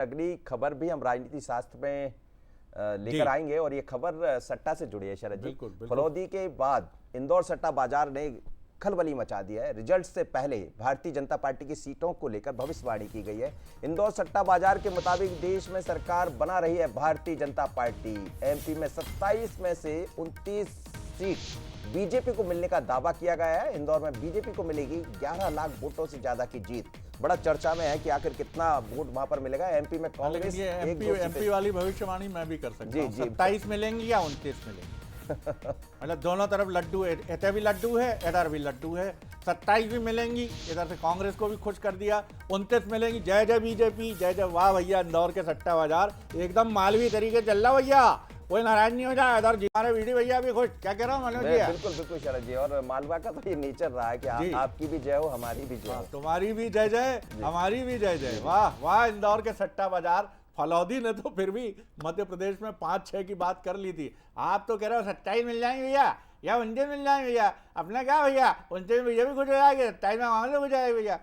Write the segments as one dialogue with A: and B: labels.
A: अगली खबर भी हम राजनीति शास्त्र में लेकर आएंगे और ये खबर सट्टा से जुड़ी है शरद जी।
B: बिल्कुल, बिल्कुल।
A: फलौदी के बाद इंदौर सट्टा बाजार ने खलबली मचा दिया है। रिजल्ट से पहले भारतीय जनता पार्टी की सीटों को लेकर भविष्यवाणी की गई है। इंदौर सट्टा बाजार के मुताबिक देश में सरकार बना रही है भारतीय जनता पार्टी। एमपी में 27 में से 29 सीट बीजेपी को मिलने का दावा किया गया है। इंदौर में बीजेपी को मिलेगी 11 लाख वोटों से ज्यादा की जीत। बड़ा चर्चा में है कि आखिर कितना वोट वहां पर मिलेगा। एमपी में कांग्रेस
B: एमपी वाली भविष्यवाणी मैं भी कर सकता हूं। 27 मिलेंगी या 29 मिलेंगी? मतलब दोनों तरफ लड्डू है, इधर भी लड्डू है, इधर भी लड्डू है। 27 भी मिलेंगी, इधर से कांग्रेस को भी खुश कर दिया। 29 मिलेंगी, जय जय बीजेपी, जय जय। वाह भैया, इंदौर के सट्टा बाजार एकदम मालवी तरीके चल रहा भैया, कोई नाराज नहीं हो जाए। इधर हमारे वीडी भैया भी खुश। क्या कह रहा हूँ मनोज जी?
A: बिल्कुल बिल्कुल शरद जी। और मालवा का तो ये नेचर रहा है कि आपकी भी जय हो, हमारी भी जय हो।
B: तुम्हारी भी जय जय, हमारी भी जय जय। वाह वाह, इंदौर के सट्टा बाजार। फलौदी ने तो फिर भी मध्य प्रदेश में 5-6 की बात कर ली थी। आप तो कह रहे हो 27 मिल जाएंगे भैया या 29 मिल जाएंगे भैया। अपना क्या भैया, 29 में भी कुछ हो जाएगा, 27 में मामले हो जाएगा भैया।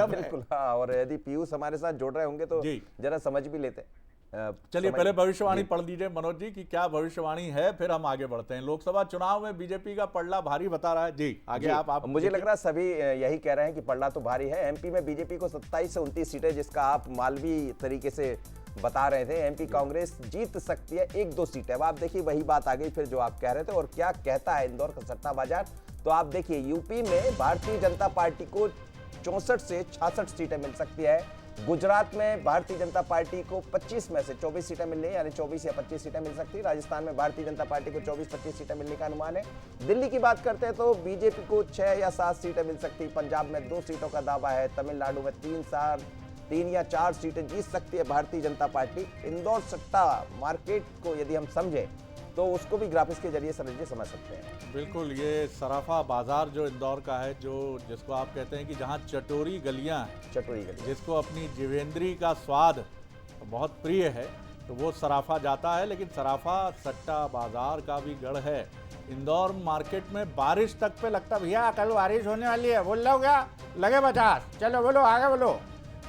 A: बिल्कुल हाँ। और यदि पीयूष हमारे साथ जुड़ रहे होंगे तो जरा समझ भी लेते।
B: चलिए पहले भविष्यवाणी पढ़ लीजिए मनोज जी की क्या भविष्यवाणी है, फिर हम आगे बढ़ते हैं। लोकसभा चुनाव में बीजेपी का पलड़ा भारी बता रहा है जी। आगे जी, आप
A: मुझे लग रहा है सभी यही कह रहे हैं कि पलड़ा तो भारी है। एमपी में बीजेपी को 27 से 29 सीटें, जिसका आप मालवी तरीके से बता रहे थे। एमपी कांग्रेस जीत सकती है 1-2 सीटें। अब आप देखिए वही बात आ गई फिर जो आप कह रहे थे। और क्या कहता है इंदौर का सट्टा बाजार, तो आप देखिए यूपी में भारतीय जनता पार्टी को 64 से 66 सीटें मिल सकती है। गुजरात में भारतीय जनता पार्टी को 25 में से 24 सीटें मिल रही है, यानी 24 या 25 सीटें मिल सकती है। राजस्थान में भारतीय जनता पार्टी को 24-25 सीटें मिलने का अनुमान है। दिल्ली की बात करते हैं तो बीजेपी को 6 या 7 सीटें मिल सकती है। पंजाब में 2 सीटों का दावा है। तमिलनाडु में 3 या 4 सीटें जीत सकती है भारतीय जनता पार्टी। इंदौर सट्टा मार्केट को यदि हम समझें तो उसको भी ग्राफिक्स के जरिए समझ सकते हैं।
B: बिल्कुल, ये सराफा बाजार जो इंदौर का है, जो जिसको आप कहते हैं कि जहाँ चटोरी गलियाँ हैं,
A: चटोरी गलियाँ,
B: जिसको अपनी जीवेंद्री का स्वाद बहुत प्रिय है, तो वो सराफा जाता है। लेकिन सराफा सट्टा बाजार का भी गढ़ है। इंदौर मार्केट में बारिश तक पे लगता भैया कल बारिश होने वाली है, बोल लो क्या लगे 50, चलो बोलो आगे बोलो।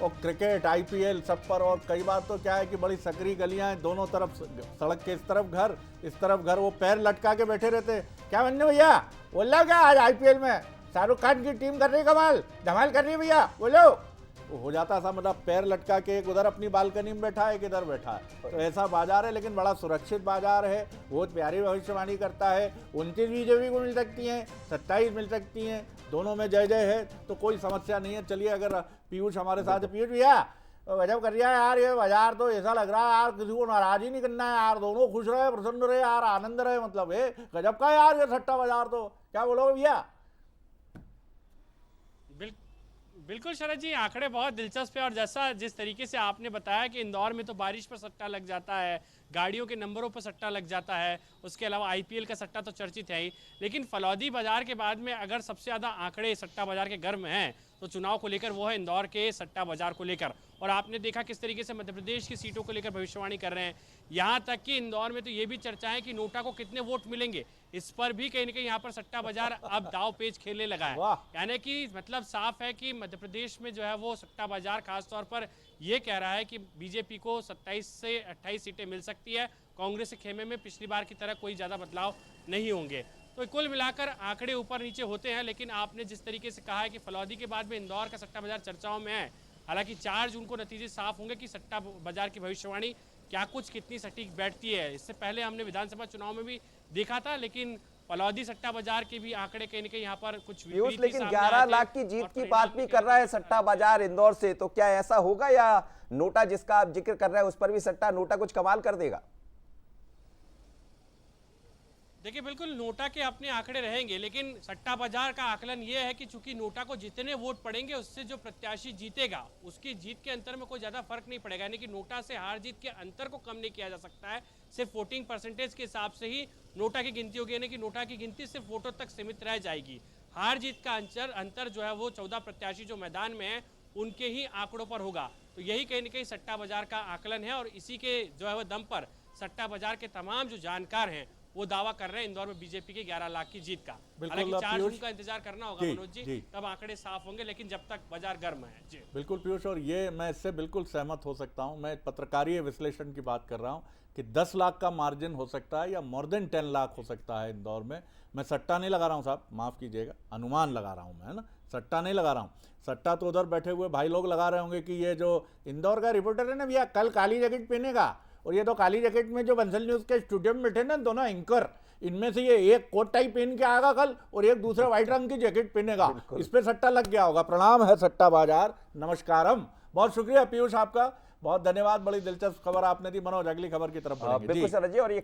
B: और क्रिकेट आईपीएल सब पर। और कई बार तो क्या है कि बड़ी सकरी गलियां हैं, दोनों तरफ सड़क के, इस तरफ घर, वो पैर लटका के बैठे रहते। क्या बनने भैया, बोल रहा क्या आज आईपीएल में शाहरुख खान की टीम कर रही कमाल, धमाल कर रही है भैया, बोलो। हो जाता सा, मतलब पैर लटका के एक उधर अपनी बालकनी में बैठा है, एक इधर बैठा है। तो ऐसा बाजार है, लेकिन बड़ा सुरक्षित बाजार है। बहुत प्यारी भविष्यवाणी करता है। 29 बीजेपी को मिल सकती हैं, 27 मिल सकती हैं, दोनों में जय जय है, तो कोई समस्या नहीं है। चलिए, अगर पीयूष हमारे साथ है, पीयूष भैया गजब कर रहा है यार ये बाजार, तो ऐसा लग रहा है यार किसी को नाराज ही नहीं करना है यार, दोनों खुश रहे, प्रसन्न रहे यार, आनंद रहे। मतलब है गजब का यार ये सट्टा बाजार, तो क्या बोलोगे भैया?
C: बिल्कुल शरद जी, आंकड़े बहुत दिलचस्प है। और जिस तरीके से आपने बताया कि इंदौर में तो बारिश पर सट्टा लग जाता है, गाड़ियों के नंबरों पर सट्टा लग जाता है, उसके अलावा आईपीएल का सट्टा तो चर्चित है ही। लेकिन फलौदी बाजार के बाद में अगर सबसे ज़्यादा आंकड़े सट्टा बाजार के गर्म हैं तो चुनाव को लेकर वो है इंदौर के सट्टा बाजार को लेकर। और आपने देखा किस तरीके से मध्य प्रदेश की सीटों को लेकर भविष्यवाणी कर रहे हैं। यहाँ तक कि इंदौर में तो ये भी चर्चा है कि नोटा को कितने वोट मिलेंगे, इस पर भी कहीं ना कहीं यहाँ पर सट्टा बाजार अब दाव पेच खेलने लगा है। यानी कि मतलब साफ है कि मध्य प्रदेश में जो है वो सट्टा बाजार खासतौर पर ये कह रहा है कि बीजेपी को 27 से 28 सीटें मिल सकती है। कांग्रेस के खेमे में पिछली बार की तरह कोई ज़्यादा बदलाव नहीं होंगे। तो कुल मिलाकर आंकड़े ऊपर नीचे होते हैं। लेकिन आपने जिस तरीके से कहा है कि फलौदी के बाद में इंदौर का सट्टा बाजार चर्चाओं में है, हालांकि 4 जून को नतीजे साफ होंगे कि सट्टा बाजार की भविष्यवाणी क्या कुछ कितनी सटीक बैठती है। इससे पहले हमने विधानसभा चुनाव में भी देखा था, लेकिन फलौदी सट्टा बाजार के भी आंकड़े कहीं ना कहीं यहाँ पर कुछ
A: लेकिन 11 लाख की जीत की बात भी कर रहा है सट्टा बाजार इंदौर से, तो क्या ऐसा होगा या नोटा जिसका आप जिक्र कर रहे हैं उस पर भी सट्टा नोटा कुछ कमाल कर देगा?
C: देखिए बिल्कुल नोटा के अपने आंकड़े रहेंगे, लेकिन सट्टा बाजार का आकलन ये है कि चूंकि नोटा को जितने वोट पड़ेंगे उससे जो प्रत्याशी जीतेगा उसकी जीत के अंतर में कोई ज़्यादा फर्क नहीं पड़ेगा। यानी कि नोटा से हार जीत के अंतर को कम नहीं किया जा सकता है, सिर्फ वोटिंग परसेंटेज के हिसाब से ही नोटा की गिनती होगी। यानी कि नोटा की गिनती सिर्फ वोटों तक सीमित रह जाएगी। हार जीत का अंतर जो है वो 14 प्रत्याशी जो मैदान में है उनके ही आंकड़ों पर होगा। तो यही कहीं ना कहीं सट्टा बाजार का आकलन है और इसी के जो है वो दम पर सट्टा बाजार के तमाम जो जानकार हैं वो दावा कर रहे हैं इंदौर में बीजेपी के 11 लाख की जीत का।
B: बिल्कुल,
C: हालांकि 4
B: पीयूष
C: जून का इंतजार करना होगा
B: जी,
C: मनोज जी,
B: जी।
C: तब आंकड़े साफ होंगे, लेकिन जब तक बाजार गर्म है जी।
B: बिल्कुल पीयूष, और ये मैं इससे बिल्कुल सहमत हो सकता हूं। मैं पत्रकारीय विश्लेषण की बात कर रहा हूं कि 10 लाख का मार्जिन हो सकता है या मोर देन 10 लाख हो सकता है इंदौर में। मैं सट्टा नहीं लगा रहा हूं साहब, माफ कीजिएगा, अनुमान लगा रहा हूं मैं, है ना, सट्टा नहीं लगा रहा हूं। सट्टा तो उधर बैठे हुए भाई लोग लगा रहे होंगे कि ये जो इंदौर का रिपोर्टर है ना भैया, कल काली जैकेट पहनेगा, और ये तो काली जैकेट में जो बंसल न्यूज के स्टूडियो में बैठे ना दोनों एंकर, इनमें से ये एक कोट टाई पहन के आएगा कल और एक दूसरा व्हाइट रंग की जैकेट पहनेगा, इस पे सट्टा लग गया होगा। प्रणाम है सट्टा बाजार, नमस्कारम। बहुत शुक्रिया पीयूष आपका, बहुत धन्यवाद, बड़ी दिलचस्प खबर आपने दी। मनोज, अगली खबर की तरफ बढ़ेंगे
A: बिल्कुल
B: जी।
A: सर जी। और ये